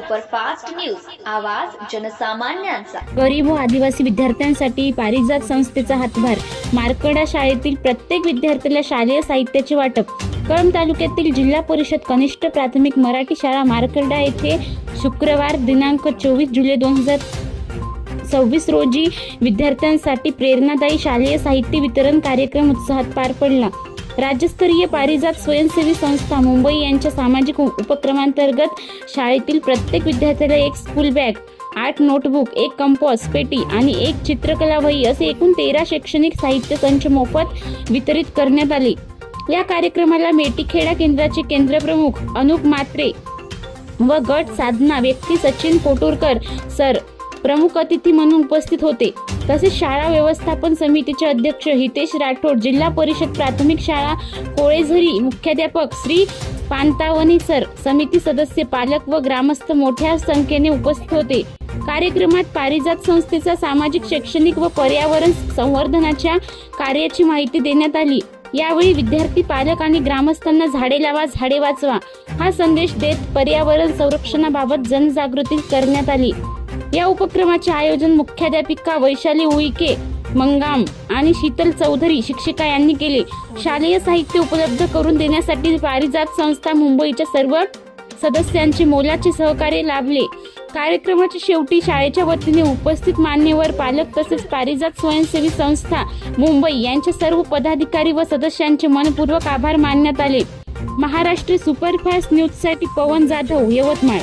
Superfast news, आवाज जनसामान्यांचा। गरीब व आदिवासी विद्यार्थ्यांसाठी पारिजात संस्थेचा हातभार। मारकडा शाळेतील प्रत्येक विद्यार्थ्याला शालेय साहित्याचे वाटप। कळंब तालुक्यातील जिल्हा परिषद कनिष्ठ प्राथमिक मराठी शाळा मारकडा येथे शुक्रवार दिनांक 24 जुलै 2026 रोजी विद्यार्थ्यांसाठी प्रेरणादायी शालेय साहित्य वितरण कार्यक्रम उत्साहात पार पडला। राज्यस्तरीय पारिजात स्वयंसेवी संस्था मुंबई यांच्या सामाजिक उपक्रमांतर्गत शाळेतील प्रत्येक विद्यार्थ्याला एक स्कूल बॅग, 8 नोटबुक, एक कंपास पेटी आणि एक चित्रकला वही असे एकूण 13 शैक्षणिक साहित्य संच मोफत वितरित करण्यात आले। या कार्यक्रमाला मेटीखेडा केंद्राचे केंद्रप्रमुख अनुप म्हात्रे व गट साधना व्यक्ती सचिन कोटुरकर सर प्रमुख अतिथी म्हणून उपस्थित होते। तसेच शाळा व्यवस्थापन समितीचे अध्यक्ष हितेश राठोड, जिल्हा परिषद प्राथमिक शाळा कोळेझरी मुख्याध्यापक श्री पांतावनी सर, समिती सदस्य, पालक व ग्रामस्थ मोठ्या संख्येने उपस्थित होते। कार्यक्रमात पारिजात संस्थेचा सामाजिक, शैक्षणिक व पर्यावरण संवर्धनाच्या कार्याची माहिती देण्यात आली। यावेळी विद्यार्थी, पालक आणि ग्रामस्थांना झाडे लावा, झाडे वाचवा हा संदेश देत पर्यावरण संरक्षणाबाबत जनजागृती करण्यात आली। या उपक्रमाचे आयोजन मुख्याध्यापिका वैशाली उईके मंगाम आणि शीतल चौधरी शिक्षिका यांनी केले। शालेय साहित्य उपलब्ध करून देण्यासाठी पारिजात संस्था मुंबईच्या सर्व सदस्यांचे मोलाचे सहकार्य लाभले। कार्यक्रमाच्या शेवटी शाळेच्या वतीने उपस्थित मान्यवर, पालक तसेच पारिजात स्वयंसेवी संस्था मुंबई यांच्या सर्व पदाधिकारी व सदस्यांचे मनपूर्वक आभार मानण्यात आले। महाराष्ट्र सुपरफास्ट न्यूजसाठी पवन जाधव, यवतमाळ।